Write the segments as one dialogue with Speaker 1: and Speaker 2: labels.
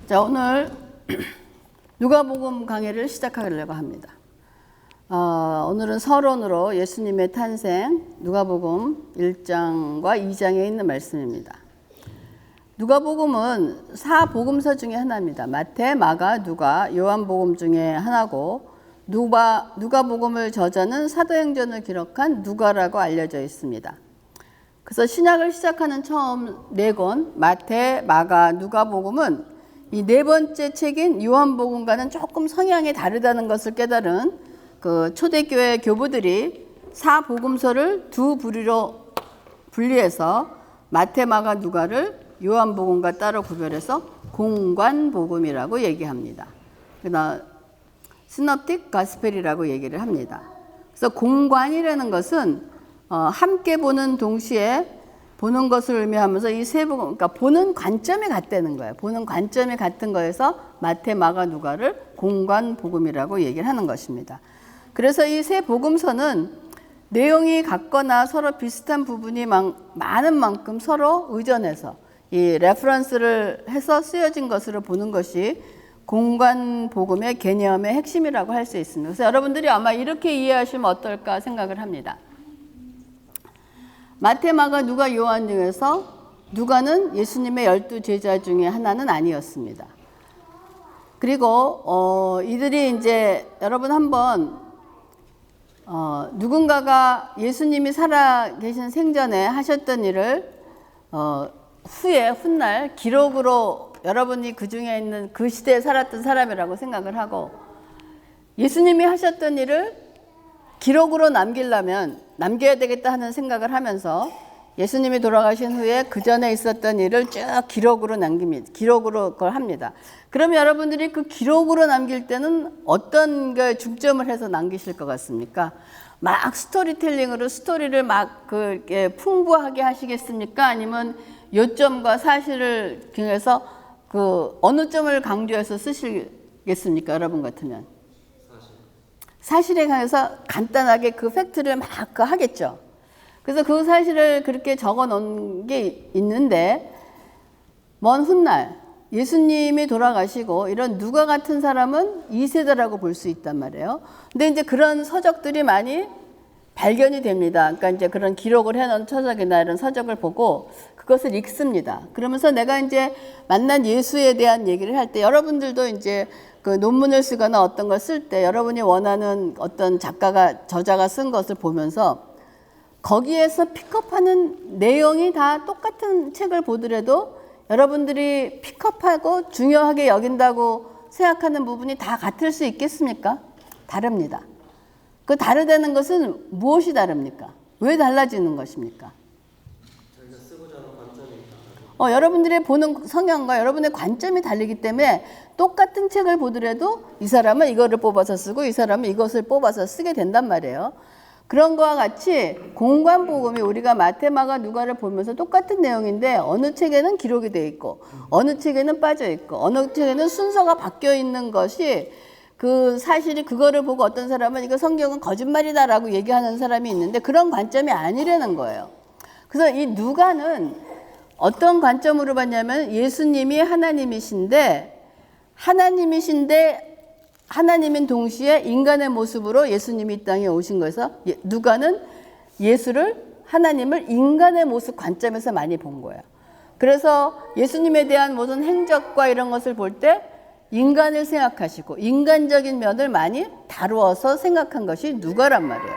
Speaker 1: 자, 오늘 누가복음 강해를 시작하려고 합니다. 오늘은 서론으로 예수님의 탄생, 누가복음 1장과 2장에 있는 말씀입니다. 누가복음은 4복음서 중에 하나입니다. 마태, 마가, 누가, 요한복음 중에 하나고 누가복음을 저자는 사도행전을 기록한 누가라고 알려져 있습니다. 그래서 신약을 시작하는 처음 4권 마태, 마가, 누가복음은 이 4번째 책인 요한복음과는 조금 성향이 다르다는 것을 깨달은 그 초대교회 교부들이 4복음서를 두 부류로 분리해서 마태, 마가, 누가를 요한복음과 따로 구별해서 공관복음이라고 얘기합니다. 그러나 시놉틱 가스펠이라고 얘기를 합니다. 그래서 공관이라는 것은 함께 보는 동시에 보는 것을 의미하면서 이 세 복음, 그러니까 보는 관점이 같다는 거예요. 보는 관점이 같은 거에서 마태, 마가, 누가를 공관복음이라고 얘기를 하는 것입니다. 그래서 이 세 복음서는 내용이 같거나 서로 비슷한 부분이 많은 만큼 서로 의존해서 이 레퍼런스를 해서 쓰여진 것으로 보는 것이 공관복음의 개념의 핵심이라고 할 수 있습니다. 그래서 여러분들이 아마 이렇게 이해하시면 어떨까 생각을 합니다. 마태, 마가, 누가, 요한 중에서 누가는 예수님의 12제자 중에 하나는 아니었습니다. 그리고 이들이 이제 여러분 한번 누군가가 예수님이 살아계신 생전에 하셨던 일을 후에 훗날 기록으로 여러분이 그 중에 있는 그 시대에 살았던 사람이라고 생각을 하고 예수님이 하셨던 일을 기록으로 남겨야 되겠다 하는 생각을 하면서 예수님이 돌아가신 후에 그 전에 있었던 일을 쭉 기록으로 남깁니다. 기록으로 그걸 합니다. 그럼 여러분들이 그 기록으로 남길 때는 어떤 게 중점을 해서 남기실 것 같습니까? 막 스토리텔링으로 스토리를 막 그렇게 풍부하게 하시겠습니까? 아니면 요점과 사실을 통해서 그 어느 점을 강조해서 쓰시겠습니까? 여러분 같으면 사실에 관해서 간단하게 그 팩트를 막 하겠죠. 그래서 그 사실을 그렇게 적어 놓은 게 있는데 먼 훗날 예수님이 돌아가시고 이런 누가 같은 사람은 2세대라고 볼 수 있단 말이에요. 근데 이제 그런 서적들이 많이 발견이 됩니다. 그러니까 이제 그런 기록을 해놓은 서적이나 이런 서적을 보고 그것을 읽습니다. 그러면서 내가 이제 만난 예수에 대한 얘기를 할 때 여러분들도 이제 그 논문을 쓰거나 어떤 걸 쓸 때 여러분이 원하는 어떤 저자가 쓴 것을 보면서 거기에서 픽업하는 내용이 다 똑같은 책을 보더라도 여러분들이 픽업하고 중요하게 여긴다고 생각하는 부분이 다 같을 수 있겠습니까? 다릅니다. 그 다르다는 것은 무엇이 다릅니까? 왜 달라지는 것입니까?
Speaker 2: 자기가 쓰고자 하는 관점이 다르죠.
Speaker 1: 여러분들이 보는 성향과 여러분의 관점이 다르기 때문에 똑같은 책을 보더라도 이 사람은 이거를 뽑아서 쓰고 이 사람은 이것을 뽑아서 쓰게 된단 말이에요. 그런 거와 같이 공관복음이 우리가 마태, 마가, 누가를 보면서 똑같은 내용인데 어느 책에는 기록이 되어 있고 어느 책에는 빠져 있고 어느 책에는 순서가 바뀌어 있는 것이 그 사실이 그거를 보고 어떤 사람은 이거 성경은 거짓말이다라고 얘기하는 사람이 있는데 그런 관점이 아니라는 거예요. 그래서 이 누가는 어떤 관점으로 봤냐면 예수님이 하나님인 동시에 인간의 모습으로 예수님이 이 땅에 오신 거에서 누가는 하나님을 인간의 모습 관점에서 많이 본 거예요. 그래서 예수님에 대한 모든 행적과 이런 것을 볼 때 인간을 생각하시고 인간적인 면을 많이 다루어서 생각한 것이 누가란 말이에요.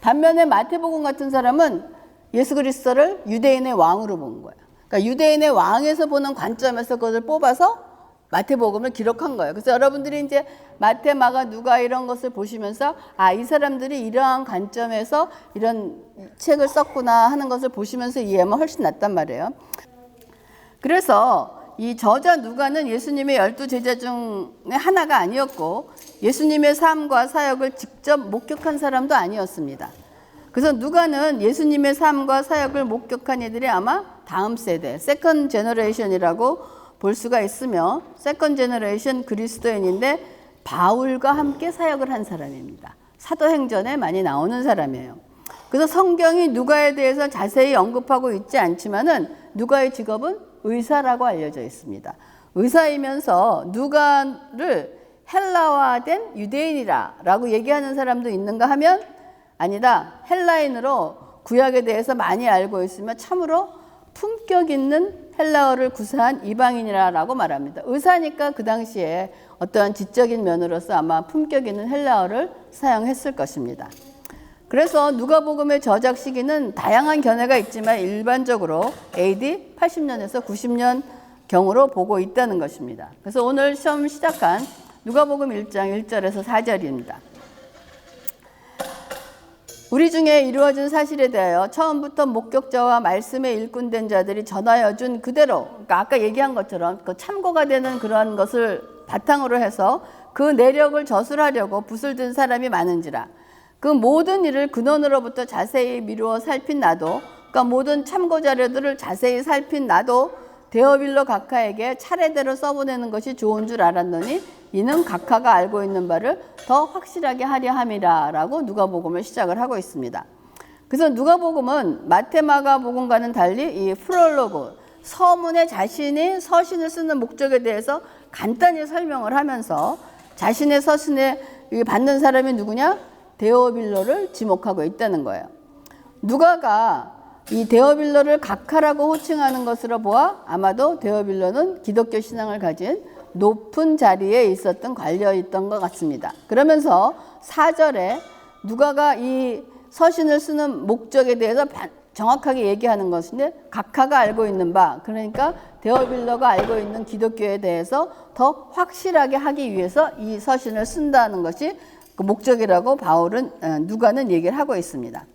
Speaker 1: 반면에 마태복음 같은 사람은 예수 그리스도를 유대인의 왕으로 본 거예요. 그러니까 유대인의 왕에서 보는 관점에서 그것을 뽑아서 마태복음을 기록한 거예요. 그래서 여러분들이 이제 마태, 마가, 누가 이런 것을 보시면서 이 사람들이 이러한 관점에서 이런 책을 썼구나 하는 것을 보시면서 이해하면 훨씬 낫단 말이에요. 그래서 이 저자 누가는 예수님의 12제자 중에 하나가 아니었고 예수님의 삶과 사역을 직접 목격한 사람도 아니었습니다. 그래서 누가는 예수님의 삶과 사역을 목격한 이들이 아마 다음 세대, 세컨 제너레이션이라고 볼 수가 있으며 세컨 제너레이션 그리스도인인데 바울과 함께 사역을 한 사람입니다. 사도행전에 많이 나오는 사람이에요. 그래서 성경이 누가에 대해서 자세히 언급하고 있지 않지만은 누가의 직업은 의사라고 알려져 있습니다. 의사이면서 누가를 헬라화된 유대인이라고 얘기하는 사람도 있는가 하면 아니다. 헬라인으로 구약에 대해서 많이 알고 있으며 참으로 품격 있는 헬라어를 구사한 이방인이라고 말합니다. 의사니까 그 당시에 어떠한 지적인 면으로서 아마 품격 있는 헬라어를 사용했을 것입니다. 그래서 누가복음의 저작 시기는 다양한 견해가 있지만 일반적으로 AD 80년에서 90년 경으로 보고 있다는 것입니다. 그래서 오늘 시험 시작한 누가복음 1장 1절에서 4절입니다. 우리 중에 이루어진 사실에 대하여 처음부터 목격자와 말씀에 일꾼된 자들이 전하여 준 그대로, 그러니까 아까 얘기한 것처럼 그 참고가 되는 그러한 것을 바탕으로 해서 그 내력을 저술하려고 붓을 든 사람이 많은지라. 그 모든 일을 근원으로부터 자세히 미루어 살핀 나도, 그러니까 모든 참고 자료들을 자세히 살핀 나도 데오빌로 각하에게 차례대로 써보내는 것이 좋은 줄 알았노니 이는 각하가 알고 있는 바를 더 확실하게 하려 함이라 라고 누가복음을 시작을 하고 있습니다. 그래서 누가복음은 마태, 마가복음과는 달리 이 프롤로그, 서문에 자신이 서신을 쓰는 목적에 대해서 간단히 설명을 하면서 자신의 서신에 받는 사람이 누구냐? 데오빌로를 지목하고 있다는 거예요. 누가가 이 데오빌로를 각하라고 호칭하는 것으로 보아 아마도 데오빌로는 기독교 신앙을 가진 높은 자리에 있었던 관료였던 것 같습니다. 그러면서 4절에 누가가 이 서신을 쓰는 목적에 대해서 정확하게 얘기하는 것인데 각하가 알고 있는 바, 그러니까 데오빌로가 알고 있는 기독교에 대해서 더 확실하게 하기 위해서 이 서신을 쓴다는 것이 그 목적이라고 누가는 얘기를 하고 있습니다.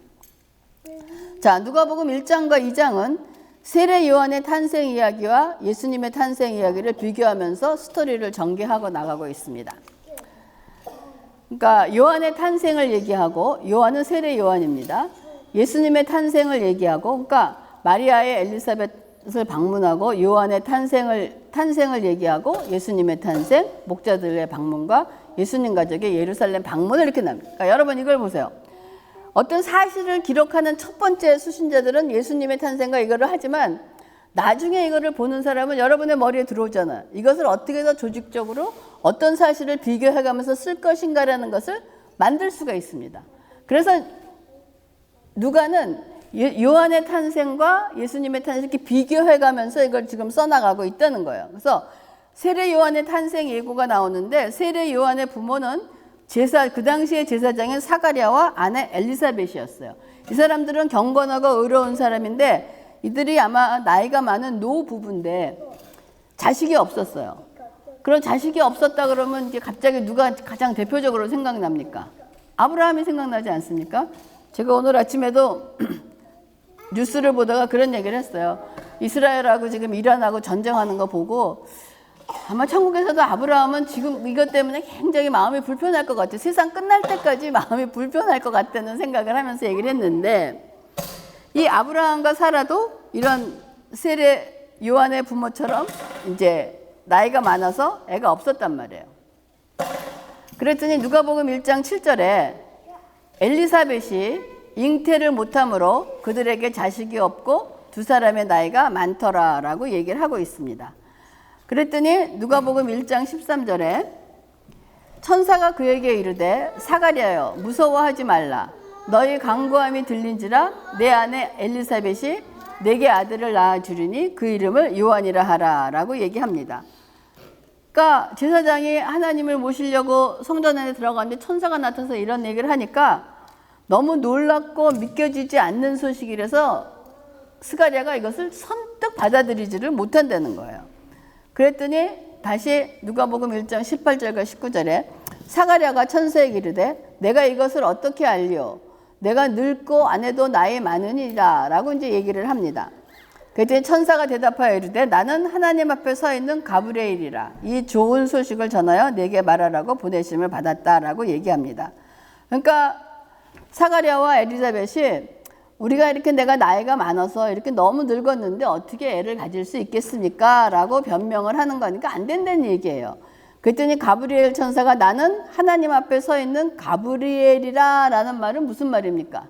Speaker 1: 자, 누가복음 1장과 2장은 세례 요한의 탄생 이야기와 예수님의 탄생 이야기를 비교하면서 스토리를 전개하고 나가고 있습니다. 그러니까 요한의 탄생을 얘기하고, 요한은 세례 요한입니다. 예수님의 탄생을 얘기하고, 그러니까 마리아의 엘리사벳을 방문하고 요한의 탄생을 얘기하고 예수님의 탄생, 목자들의 방문과 예수님 가족의 예루살렘 방문을 이렇게 납니다. 그러니까 여러분 이걸 보세요. 어떤 사실을 기록하는 첫 번째 수신자들은 예수님의 탄생과 이거를 하지만 나중에 이거를 보는 사람은 여러분의 머리에 들어오잖아요. 이것을 어떻게 더 조직적으로 어떤 사실을 비교해가면서 쓸 것인가라는 것을 만들 수가 있습니다. 그래서 누가는 요한의 탄생과 예수님의 탄생을 이렇게 비교해가면서 이걸 지금 써나가고 있다는 거예요. 그래서 세례 요한의 탄생 예고가 나오는데 세례 요한의 부모는 그 당시에 제사장인 사가랴와 아내 엘리사벳이었어요. 이 사람들은 경건하고 의로운 사람인데 이들이 아마 나이가 많은 노부부인데 자식이 없었어요. 그런 자식이 없었다 그러면 이제 갑자기 누가 가장 대표적으로 생각납니까? 아브라함이 생각나지 않습니까? 제가 오늘 아침에도 뉴스를 보다가 그런 얘기를 했어요. 이스라엘하고 지금 이란하고 전쟁하는 거 보고 아마 천국에서도 아브라함은 지금 이것 때문에 굉장히 마음이 불편할 것 같아요. 세상 끝날 때까지 마음이 불편할 것 같다는 생각을 하면서 얘기를 했는데 이 아브라함과 사라도 이런 세례 요한의 부모처럼 이제 나이가 많아서 애가 없었단 말이에요. 그랬더니 누가복음 1장 7절에 엘리사벳이 잉태를 못함으로 그들에게 자식이 없고 두 사람의 나이가 많더라라고 얘기를 하고 있습니다. 그랬더니 누가복음 1장 13절에 천사가 그에게 이르되 사가랴여 무서워하지 말라. 너희 간구함이 들린지라 내 아내 엘리사벳이 내게 아들을 낳아주리니 그 이름을 요한이라 하라 라고 얘기합니다. 그러니까 제사장이 하나님을 모시려고 성전 안에 들어갔는데 천사가 나타나서 이런 얘기를 하니까 너무 놀랍고 믿겨지지 않는 소식이라서 스가랴가 이것을 선뜻 받아들이지를 못한다는 거예요. 그랬더니 다시 누가복음 1장 18절과 19절에 사가랴가 천사에게 이르되 내가 이것을 어떻게 알리오? 내가 늙고 아내도 나이 많으니라 라고 이제 얘기를 합니다. 그랬더니 천사가 대답하여 이르되 나는 하나님 앞에 서 있는 가브리엘이라. 이 좋은 소식을 전하여 내게 말하라고 보내심을 받았다라고 얘기합니다. 그러니까 사가랴와 엘리사벳이 우리가 이렇게 내가 나이가 많아서 이렇게 너무 늙었는데 어떻게 애를 가질 수 있겠습니까? 라고 변명을 하는 거니까 안 된다는 얘기예요. 그랬더니 가브리엘 천사가 나는 하나님 앞에 서 있는 가브리엘이라 라는 말은 무슨 말입니까?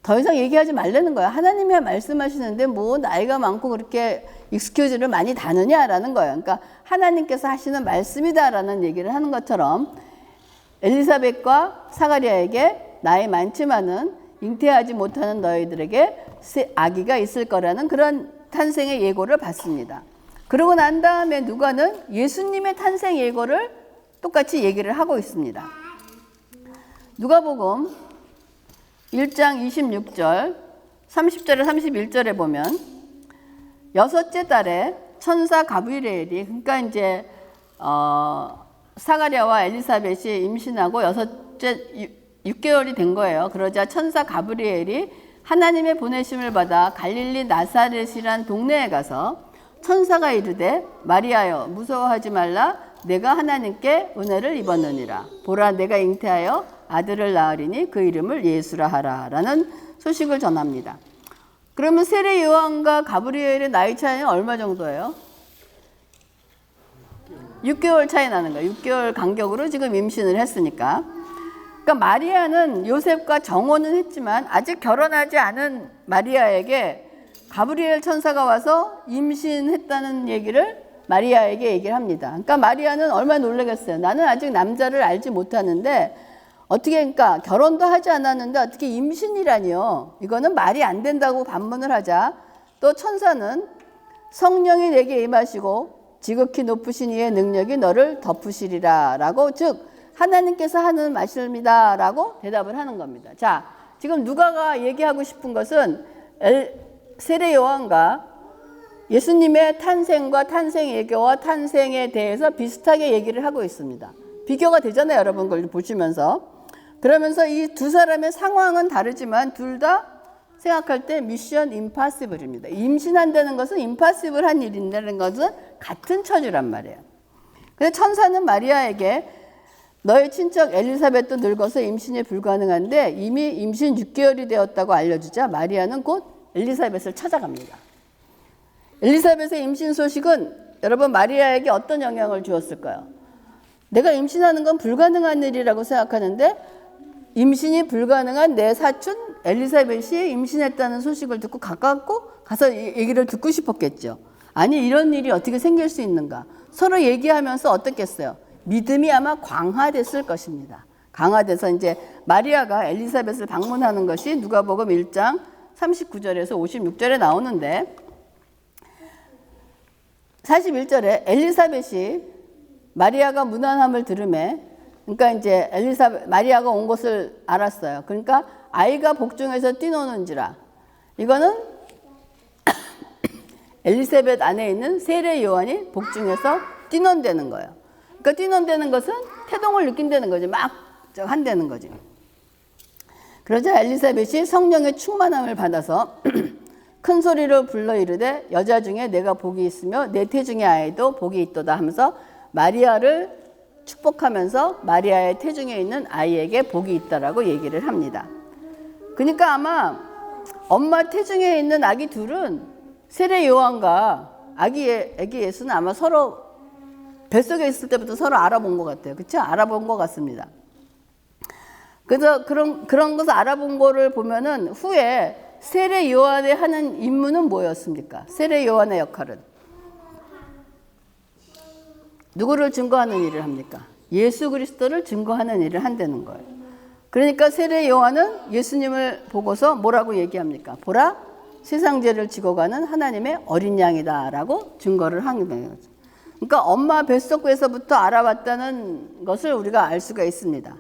Speaker 1: 더 이상 얘기하지 말라는 거야. 하나님이 말씀하시는데 뭐 나이가 많고 그렇게 익스큐즈를 많이 다느냐라는 거예요. 그러니까 하나님께서 하시는 말씀이다라는 얘기를 하는 것처럼 엘리사벳과 사가랴에게 나이 많지만은 잉태하지 못하는 너희들에게 아기가 있을 거라는 그런 탄생의 예고를 받습니다. 그러고 난 다음에 누가는 예수님의 탄생 예고를 똑같이 얘기를 하고 있습니다. 누가복음 1장 26절, 30절에 31절에 보면 여섯째 달에 천사 가브리엘이, 그러니까 이제 사가랴와 엘리사벳이 임신하고 6개월이 된 거예요. 그러자 천사 가브리엘이 하나님의 보내심을 받아 갈릴리 나사렛이란 동네에 가서 천사가 이르되 마리아여 무서워하지 말라 내가 하나님께 은혜를 입었느니라. 보라 내가 잉태하여 아들을 낳으리니 그 이름을 예수라 하라 라는 소식을 전합니다. 그러면 세례 요한과 가브리엘의 나이 차이는 얼마 정도예요? 6개월 차이 나는 거예요. 6개월 간격으로 지금 임신을 했으니까. 그러니까 마리아는 요셉과 정혼은 했지만 아직 결혼하지 않은 마리아에게 가브리엘 천사가 와서 임신했다는 얘기를 마리아에게 얘기를 합니다. 그러니까 마리아는 얼마나 놀라겠어요. 나는 아직 남자를 알지 못하는데 어떻게, 그러니까 결혼도 하지 않았는데 어떻게 임신이라니요. 이거는 말이 안 된다고 반문을 하자 또 천사는 성령이 내게 임하시고 지극히 높으신 이의 능력이 너를 덮으시리라 라고, 즉 하나님께서 하는 말씀입니다 라고 대답을 하는 겁니다. 자, 지금 누가가 얘기하고 싶은 것은 세례 요한과 예수님의 탄생과 탄생 예교와 탄생에 대해서 비슷하게 얘기를 하고 있습니다. 비교가 되잖아요, 여러분 걸 보시면서. 그러면서 이 두 사람의 상황은 다르지만 둘 다 생각할 때 미션 임파서블입니다. 임신한다는 것은 임파서블한 일인다는 것은 같은 처지란 말이에요. 그래서 천사는 마리아에게 너의 친척 엘리사벳도 늙어서 임신이 불가능한데 이미 임신 6개월이 되었다고 알려주자 마리아는 곧 엘리사벳을 찾아갑니다. 엘리사벳의 임신 소식은 여러분 마리아에게 어떤 영향을 주었을까요? 내가 임신하는 건 불가능한 일이라고 생각하는데 임신이 불가능한 내 사촌 엘리사벳이 임신했다는 소식을 듣고 가깝고 가서 얘기를 듣고 싶었겠죠. 아니 이런 일이 어떻게 생길 수 있는가. 서로 얘기하면서 어떻겠어요? 믿음이 아마 강화됐을 것입니다. 강화돼서 이제 마리아가 엘리사벳을 방문하는 것이 누가복음 1장 39절에서 56절에 나오는데 41절에 엘리사벳이 마리아가 무난함을 들으매, 그러니까 이제 마리아가 온 것을 알았어요. 그러니까 아이가 복중에서 뛰노는지라. 이거는 엘리사벳 안에 있는 세례 요한이 복중에서 뛰논대는 거예요. 그러니까 뛰논대는 것은 태동을 느낀다는 거죠. 막 한다는 거죠. 그러자 엘리사벳이 성령의 충만함을 받아서 큰 소리로 불러 이르되 여자 중에 내가 복이 있으며 내 태중의 아이도 복이 있도다 하면서 마리아를 축복하면서 마리아의 태중에 있는 아이에게 복이 있다라고 얘기를 합니다. 그러니까 아마 엄마 태중에 있는 아기 둘은 세례 요한과 아기 예수는 아마 서로 뱃속에 있을 때부터 서로 알아본 것 같아요. 그렇죠? 알아본 것 같습니다. 그래서 그런 것을 알아본 거를 보면은 후에 세례 요한이 하는 임무는 뭐였습니까? 세례 요한의 역할은 누구를 증거하는 일을 합니까? 예수 그리스도를 증거하는 일을 한다는 거예요. 그러니까 세례 요한은 예수님을 보고서 뭐라고 얘기합니까? 보라, 세상 죄를 지고 가는 하나님의 어린 양이다라고 증거를 하는 거예요. 그러니까 엄마 뱃속에서부터 알아봤다는 것을 우리가 알 수가 있습니다.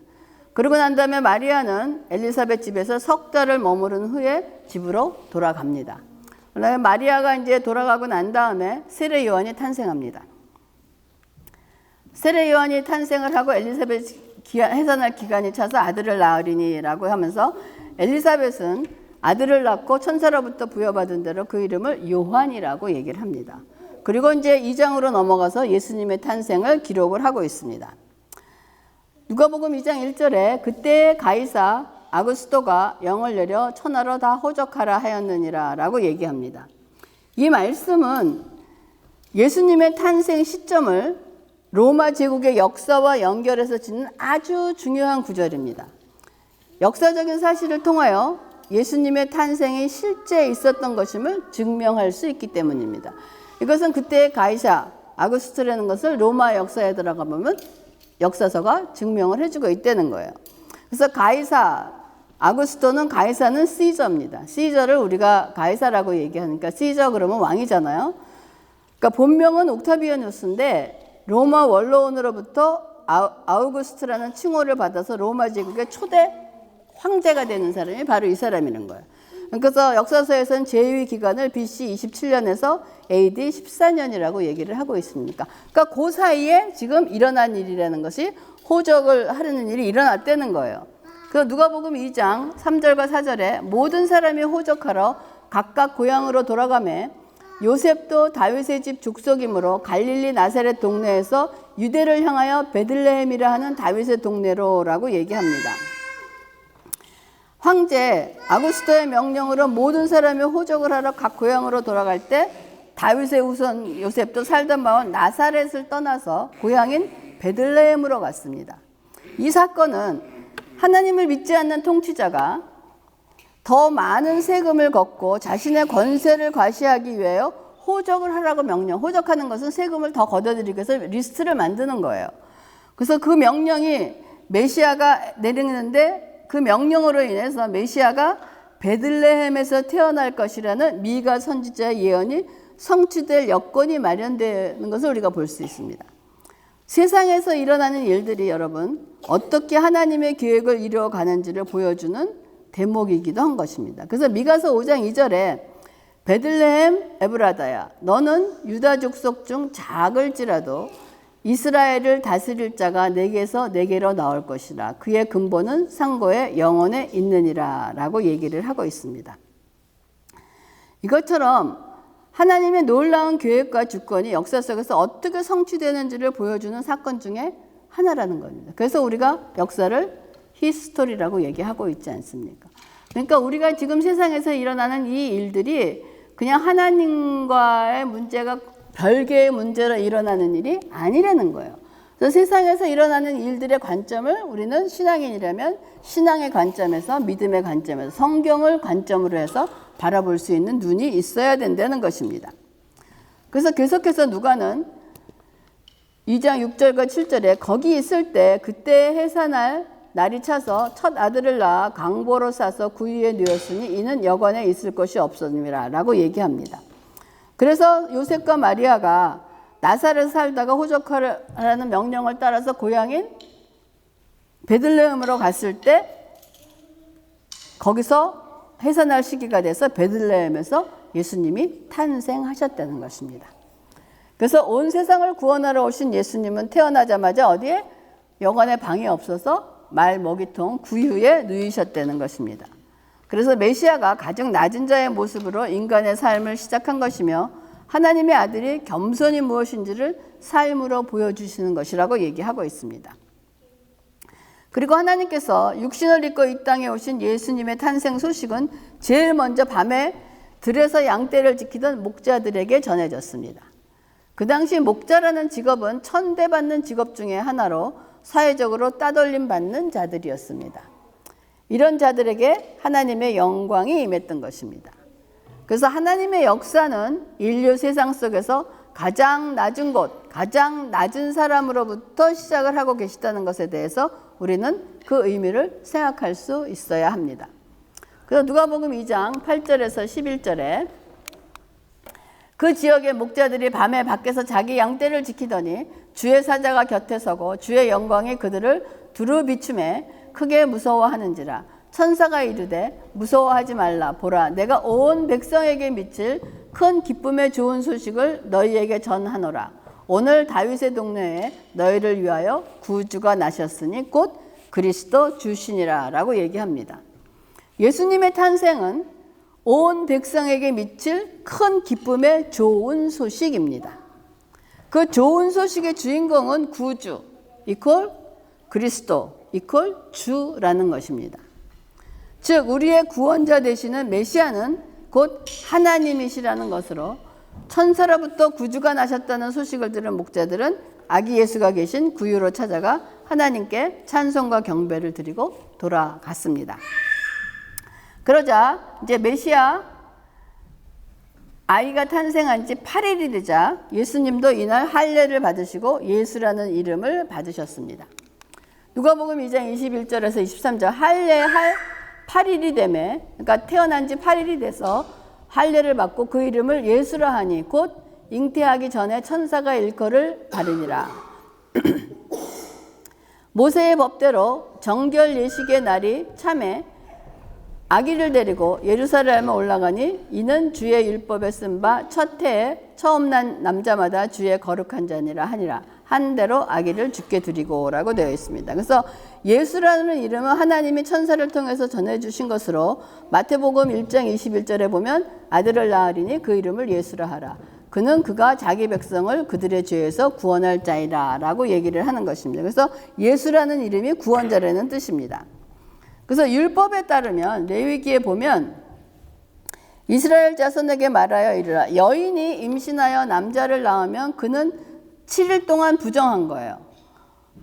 Speaker 1: 그러고 난 다음에 마리아는 엘리사벳 집에서 석 달을 머무른 후에 집으로 돌아갑니다. 그다음에 마리아가 이제 돌아가고 난 다음에 세례 요한이 탄생합니다. 세례 요한이 탄생을 하고 엘리사벳 해산할 기간이 차서 아들을 낳으리니라고 하면서 엘리사벳은 아들을 낳고 천사로부터 부여받은 대로 그 이름을 요한이라고 얘기를 합니다. 그리고 이제 2장으로 넘어가서 예수님의 탄생을 기록을 하고 있습니다. 누가복음 2장 1절에 그때 가이사 아구스토가 영을 내려 천하로 다 호적하라 하였느니라 라고 얘기합니다. 이 말씀은 예수님의 탄생 시점을 로마 제국의 역사와 연결해서 짓는 아주 중요한 구절입니다. 역사적인 사실을 통하여 예수님의 탄생이 실제 있었던 것임을 증명할 수 있기 때문입니다. 이것은 그때의 가이사 아구스토라는 것을 로마 역사에 들어가 보면 역사서가 증명을 해주고 있다는 거예요. 그래서 가이사 아구스토는 가이사는 시저입니다. 시저를 우리가 가이사라고 얘기하니까 시저 그러면 왕이잖아요. 그러니까 본명은 옥타비아누스인데 로마 원로원으로부터 아우구스트라는 칭호를 받아서 로마 제국의 초대 황제가 되는 사람이 바로 이 사람이라는 거예요. 그래서 역사서에서는 제위 기간을 BC 27년에서 AD 14년이라고 얘기를 하고 있습니다. 그러니까 그 사이에 지금 일어난 일이라는 것이 호적을 하려는 일이 일어났다는 거예요. 그래서 누가복음 2장 3절과 4절에 모든 사람이 호적하러 각각 고향으로 돌아가매 요셉도 다윗의 집 족속이므로 갈릴리 나사렛 동네에서 유대를 향하여 베들레헴이라 하는 다윗의 동네로라고 얘기합니다. 황제 아구스토의 명령으로 모든 사람이 호적을 하러 각 고향으로 돌아갈 때 다윗의 후손 요셉도 살던 마을 나사렛을 떠나서 고향인 베들레헴으로 갔습니다. 이 사건은 하나님을 믿지 않는 통치자가 더 많은 세금을 걷고 자신의 권세를 과시하기 위하여 호적을 하라고 호적하는 것은 세금을 더 걷어들이기 위해서 리스트를 만드는 거예요. 그래서 그 명령이 메시아가 내리는데 그 명령으로 인해서 메시아가 베들레헴에서 태어날 것이라는 미가 선지자의 예언이 성취될 여건이 마련되는 것을 우리가 볼 수 있습니다. 세상에서 일어나는 일들이 여러분 어떻게 하나님의 계획을 이루어가는지를 보여주는 대목이기도 한 것입니다. 그래서 미가서 5장 2절에 베들레헴 에브라다야 너는 유다 족속 중 작을지라도 이스라엘을 다스릴 자가 내게서 내게로 나올 것이라 그의 근본은 상고의 영혼에 있느니라 라고 얘기를 하고 있습니다. 이것처럼 하나님의 놀라운 계획과 주권이 역사 속에서 어떻게 성취되는지를 보여주는 사건 중에 하나라는 겁니다. 그래서 우리가 역사를 히스토리라고 얘기하고 있지 않습니까? 그러니까 우리가 지금 세상에서 일어나는 이 일들이 그냥 하나님과의 문제가 별개의 문제로 일어나는 일이 아니라는 거예요. 그래서 세상에서 일어나는 일들의 관점을 우리는 신앙인이라면 신앙의 관점에서 믿음의 관점에서 성경을 관점으로 해서 바라볼 수 있는 눈이 있어야 된다는 것입니다. 그래서 계속해서 누가는 2장 6절과 7절에 거기 있을 때 그때 해산할 날이 차서 첫 아들을 낳아 강보로 싸서 구유에 누웠으니 이는 여관에 있을 것이 없었느니라 라고 얘기합니다. 그래서 요셉과 마리아가 나사렛에 살다가 호적하라는 명령을 따라서 고향인 베들레헴으로 갔을 때 거기서 해산할 시기가 돼서 베들레헴에서 예수님이 탄생하셨다는 것입니다. 그래서 온 세상을 구원하러 오신 예수님은 태어나자마자 어디에? 여관에 방이 없어서 말 먹이통 구유에 누이셨다는 것입니다. 그래서 메시아가 가장 낮은 자의 모습으로 인간의 삶을 시작한 것이며 하나님의 아들이 겸손이 무엇인지를 삶으로 보여주시는 것이라고 얘기하고 있습니다. 그리고 하나님께서 육신을 입고 이 땅에 오신 예수님의 탄생 소식은 제일 먼저 밤에 들에서 양떼를 지키던 목자들에게 전해졌습니다. 그 당시 목자라는 직업은 천대받는 직업 중에 하나로 사회적으로 따돌림 받는 자들이었습니다. 이런 자들에게 하나님의 영광이 임했던 것입니다. 그래서 하나님의 역사는 인류 세상 속에서 가장 낮은 곳, 가장 낮은 사람으로부터 시작을 하고 계시다는 것에 대해서 우리는 그 의미를 생각할 수 있어야 합니다. 그래서 누가복음 2장 8절에서 11절에 그 지역의 목자들이 밤에 밖에서 자기 양떼를 지키더니 주의 사자가 곁에 서고 주의 영광이 그들을 두루 비추매 크게 무서워하는지라 천사가 이르되 무서워하지 말라 보라 내가 온 백성에게 미칠 큰 기쁨의 좋은 소식을 너희에게 전하노라 오늘 다윗의 동네에 너희를 위하여 구주가 나셨으니 곧 그리스도 주시니라 라고 얘기합니다. 예수님의 탄생은 온 백성에게 미칠 큰 기쁨의 좋은 소식입니다. 그 좋은 소식의 주인공은 구주 이퀄 그리스도 이퀄 주라는 것입니다. 즉 우리의 구원자 되시는 메시아는 곧 하나님이시라는 것으로 천사로부터 구주가 나셨다는 소식을 들은 목자들은 아기 예수가 계신 구유로 찾아가 하나님께 찬송과 경배를 드리고 돌아갔습니다. 그러자 이제 메시아 아이가 탄생한 지 8일이 되자 예수님도 이날 할례를 받으시고 예수라는 이름을 받으셨습니다. 누가복음 2장 21절에서 23절 할례할 8일이 되매, 그러니까 태어난 지 8일이 돼서 할례를 받고 그 이름을 예수라 하니 곧 잉태하기 전에 천사가 일컬을 바르니라. 모세의 법대로 정결 예식의 날이 참에 아기를 데리고 예루살렘에 올라가니 이는 주의 율법에 쓴 바 첫 해에 처음 난 남자마다 주의 거룩한 자니라 하니라. 한 대로 아기를 주께 드리고 라고 되어 있습니다. 그래서 예수라는 이름은 하나님이 천사를 통해서 전해주신 것으로 마태복음 1장 21절에 보면 아들을 낳으리니 그 이름을 예수라 하라. 그는 그가 자기 백성을 그들의 죄에서 구원할 자이라 라고 얘기를 하는 것입니다. 그래서 예수라는 이름이 구원자라는 뜻입니다. 그래서 율법에 따르면 레위기에 보면 이스라엘 자손에게 말하여 이르라. 여인이 임신하여 남자를 낳으면 그는 7일 동안 부정한 거예요.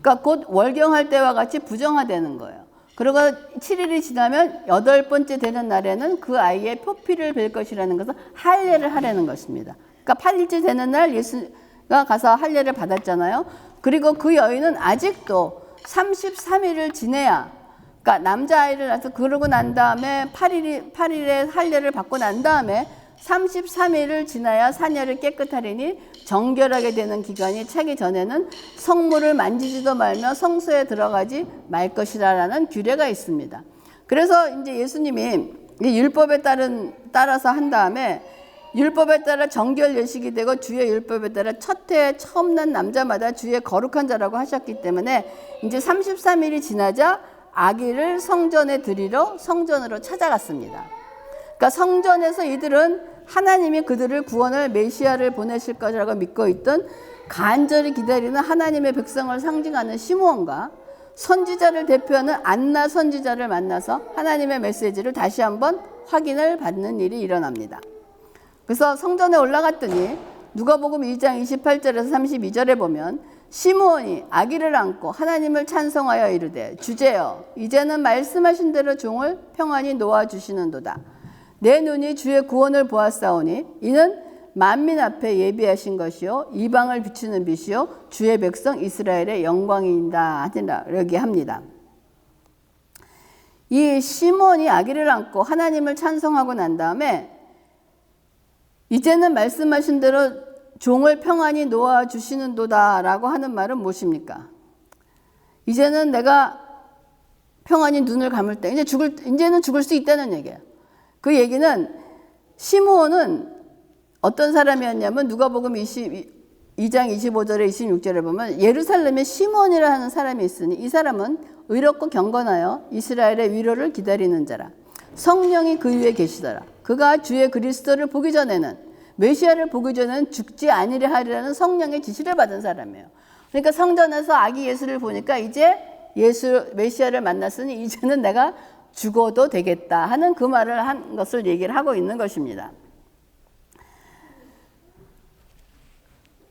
Speaker 1: 그러니까 곧 월경할 때와 같이 부정화되는 거예요. 그리고 7일이 지나면 8번째 되는 날에는 그 아이의 표피를 뵐 것이라는 것을 할례를 하라는 것입니다. 그러니까 8일째 되는 날 예수가 가서 할례를 받았잖아요. 그리고 그 여인은 아직도 33일을 지내야, 그러니까 남자아이를 낳아서 그러고 난 다음에 8일에 할례를 받고 난 다음에 33일을 지나야 사녀를 깨끗하리니 정결하게 되는 기간이 차기 전에는 성물을 만지지도 말며 성소에 들어가지 말 것이라는 규례가 있습니다. 그래서 이제 예수님이 율법에 따라서 한 다음에 율법에 따라 정결 예식이 되고 주의 율법에 따라 첫 해에 처음 난 남자마다 주의 거룩한 자라고 하셨기 때문에 이제 33일이 지나자 아기를 성전에 드리러 성전으로 찾아갔습니다. 그러니까 성전에서 이들은 하나님이 그들을 구원할 메시아를 보내실 것이라고 믿고 있던 간절히 기다리는 하나님의 백성을 상징하는 시므온과 선지자를 대표하는 안나 선지자를 만나서 하나님의 메시지를 다시 한번 확인을 받는 일이 일어납니다. 그래서 성전에 올라갔더니 누가복음 2장 28절에서 32절에 보면 시므온이 아기를 안고 하나님을 찬송하여 이르되 주제여 이제는 말씀하신 대로 종을 평안히 놓아주시는도다. 내 눈이 주의 구원을 보았사오니 이는 만민 앞에 예비하신 것이요 이방을 비추는 빛이요 주의 백성 이스라엘의 영광이다 하니라 이렇게 합니다. 이 시므온이 아기를 안고 하나님을 찬송하고 난 다음에 이제는 말씀하신 대로 종을 평안히 놓아주시는도다 라고 하는 말은 무엇입니까? 이제는 내가 평안히 눈을 감을 때 이제는 죽을 수 있다는 얘기예요. 그 얘기는 시므온은 어떤 사람이었냐면 누가복음 2장 25절에 26절에 보면 예루살렘에 시므온이라 하는 사람이 있으니 이 사람은 의롭고 경건하여 이스라엘의 위로를 기다리는 자라. 성령이 그 위에 계시더라. 그가 주의 그리스도를 보기 전에는 메시아를 보기 전에는 죽지 아니려 하리라는 성령의 지시를 받은 사람이에요. 그러니까 성전에서 아기 예수를 보니까 이제 메시아를 만났으니 이제는 내가 죽어도 되겠다 하는 그 말을 한 것을 얘기를 하고 있는 것입니다.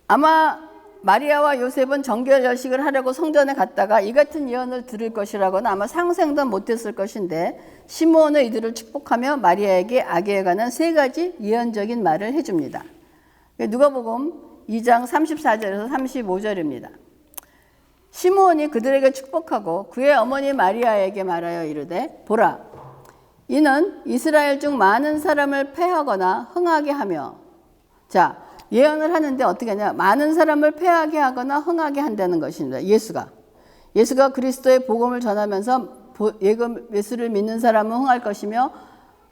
Speaker 1: 아마 마리아와 요셉은 정결 예식을 하려고 성전에 갔다가 이 같은 예언을 들을 것이라고는 아마 상상도 못했을 것인데 시므온은 이들을 축복하며 마리아에게 아기에 관한 3가지 예언적인 말을 해줍니다. 누가복음 2장 34절에서 35절입니다. 시므온이 그들에게 축복하고 그의 어머니 마리아에게 말하여 이르되 보라 이는 이스라엘 중 많은 사람을 패하거나 흥하게 하며 자 예언을 하는데 어떻게 하냐 많은 사람을 패하게 하거나 흥하게 한다는 것입니다. 예수가 그리스도의 복음을 전하면서 예수를 믿는 사람은 흥할 것이며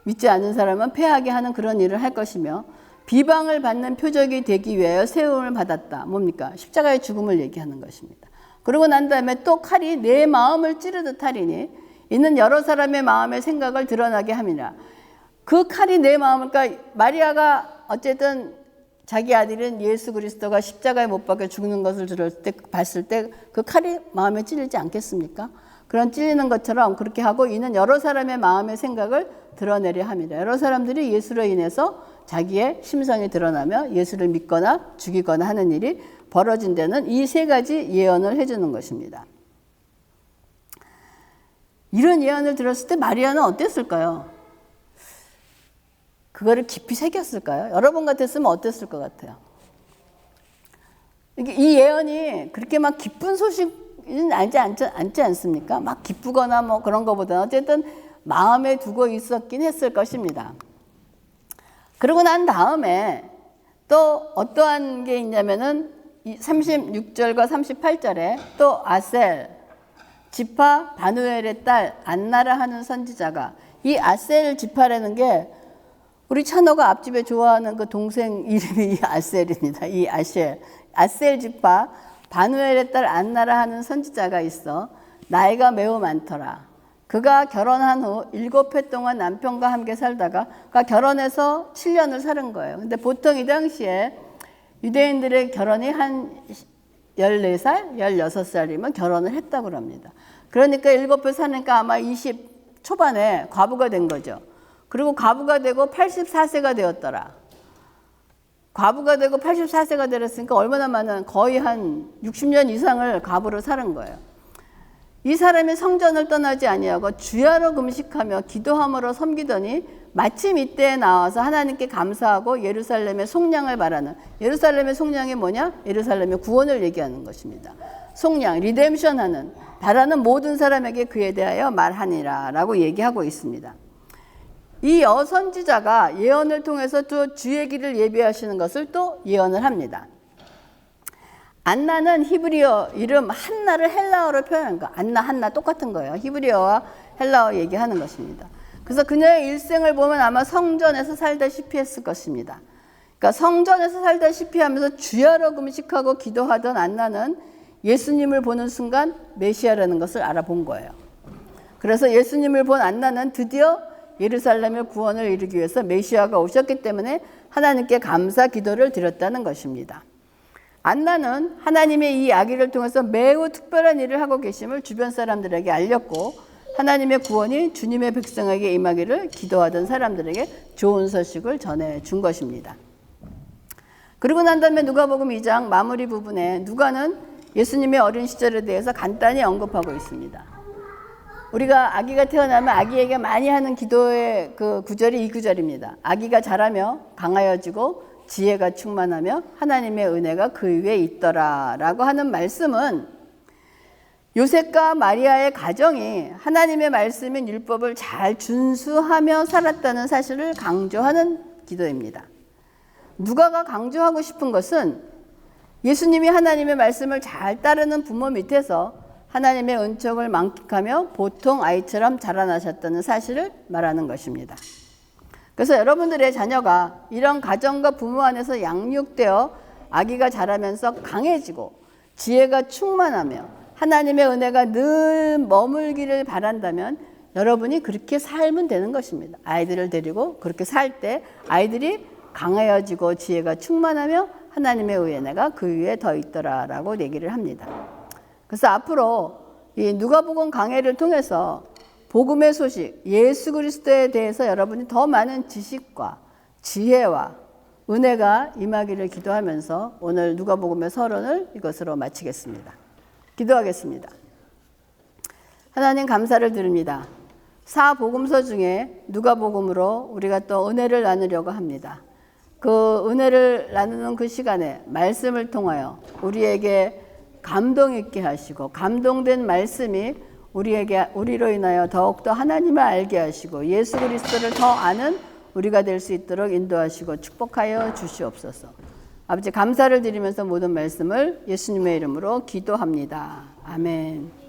Speaker 1: 믿지 않는 사람은 패하게 하는 그런 일을 할 것이며 비방을 받는 표적이 되기 위하여 세움을 받았다. 뭡니까? 십자가의 죽음을 얘기하는 것입니다. 그러고 난 다음에 또 칼이 내 마음을 찌르듯 하리니 이는 여러 사람의 마음의 생각을 드러나게 함이라. 그 칼이 내 마음을, 그러니까 마리아가 어쨌든 자기 아들인 예수 그리스도가 십자가에 못 박혀 죽는 것을 봤을 때 그 칼이 마음에 찔리지 않겠습니까? 그런 찔리는 것처럼 그렇게 하고 이는 여러 사람의 마음의 생각을 드러내려 합니다. 여러 사람들이 예수로 인해서 자기의 심성이 드러나며 예수를 믿거나 죽이거나 하는 일이 벌어진다는 이 3가지 예언을 해주는 것입니다. 이런 예언을 들었을 때 마리아는 어땠을까요? 그거를 깊이 새겼을까요? 여러분 같았으면 어땠을 것 같아요? 이 예언이 그렇게 막 기쁜 소식은 않지 않습니까? 막 기쁘거나 뭐 그런 것보다는 어쨌든 마음에 두고 있었긴 했을 것입니다. 그러고 난 다음에 또 어떠한 게 있냐면은 36절과 38절에 또 아셀 지파 바누엘의 딸 안나라 하는 선지자가, 이 아셀 지파라는 게 우리 찬호가 앞집에 좋아하는 그 동생 이름이 이 아셀입니다. 이 아셀 지파 바누엘의 딸 안나라 하는 선지자가 있어. 나이가 매우 많더라. 그가 결혼한 후 7해 동안 남편과 함께 살다가 그가 결혼해서 7년을 사는 거예요. 근데 보통 이 당시에 유대인들의 결혼이 한 14살, 16살이면 결혼을 했다고 합니다. 그러니까 7해 사니까 아마 20 초반에 과부가 된 거죠. 그리고 과부가 되고 84세가 되었더라. 과부가 되고 84세가 되었으니까 얼마나 많은, 거의 한 60년 이상을 과부로 사는 거예요. 이 사람이 성전을 떠나지 아니하고 주야로 금식하며 기도함으로 섬기더니 마침 이때에 나와서 하나님께 감사하고 예루살렘의 속량을 바라는, 예루살렘의 속량이 뭐냐? 예루살렘의 구원을 얘기하는 것입니다. 속량, 리뎀션 하는, 바라는 모든 사람에게 그에 대하여 말하니라 라고 얘기하고 있습니다. 이 여선지자가 예언을 통해서 또 주의 길을 예비하시는 것을 또 예언을 합니다. 안나는 히브리어 이름 한나를 헬라어로 표현한 거. 안나, 한나 똑같은 거예요. 히브리어와 헬라어 얘기하는 것입니다. 그래서 그녀의 일생을 보면 아마 성전에서 살다시피 했을 것입니다. 그러니까 성전에서 살다시피 하면서 주야로 금식하고 기도하던 안나는 예수님을 보는 순간 메시아라는 것을 알아본 거예요. 그래서 예수님을 본 안나는 드디어 예루살렘의 구원을 이루기 위해서 메시아가 오셨기 때문에 하나님께 감사 기도를 드렸다는 것입니다. 안나는 하나님의 이 아기를 통해서 매우 특별한 일을 하고 계심을 주변 사람들에게 알렸고, 하나님의 구원이 주님의 백성에게 임하기를 기도하던 사람들에게 좋은 소식을 전해준 것입니다. 그리고 난 다음에 누가복음 2장 마무리 부분에 누가는 예수님의 어린 시절에 대해서 간단히 언급하고 있습니다. 우리가 아기가 태어나면 아기에게 많이 하는 기도의 그 구절이 이 구절입니다. 아기가 자라며 강하여지고 지혜가 충만하며 하나님의 은혜가 그 위에 있더라 라고 하는 말씀은 요셉과 마리아의 가정이 하나님의 말씀인 율법을 잘 준수하며 살았다는 사실을 강조하는 기도입니다. 누가가 강조하고 싶은 것은 예수님이 하나님의 말씀을 잘 따르는 부모 밑에서 하나님의 은총을 만끽하며 보통 아이처럼 자라나셨다는 사실을 말하는 것입니다. 그래서 여러분들의 자녀가 이런 가정과 부모 안에서 양육되어 아기가 자라면서 강해지고 지혜가 충만하며 하나님의 은혜가 늘 머물기를 바란다면 여러분이 그렇게 살면 되는 것입니다. 아이들을 데리고 그렇게 살 때 아이들이 강해지고 지혜가 충만하며 하나님의 은혜가 그 위에 더 있더라라고 얘기를 합니다. 그래서 앞으로 이 누가복음 강해를 통해서 복음의 소식, 예수 그리스도에 대해서 여러분이 더 많은 지식과 지혜와 은혜가 임하기를 기도하면서 오늘 누가복음의 서론을 이것으로 마치겠습니다. 기도하겠습니다. 하나님 감사를 드립니다. 4복음서 중에 누가복음으로 우리가 또 은혜를 나누려고 합니다. 그 은혜를 나누는 그 시간에 말씀을 통하여 우리에게 감동 있게 하시고 감동된 말씀이 우리로 인하여 더욱더 하나님을 알게 하시고 예수 그리스도를 더 아는 우리가 될 수 있도록 인도하시고 축복하여 주시옵소서. 아버지 감사를 드리면서 모든 말씀을 예수님의 이름으로 기도합니다. 아멘.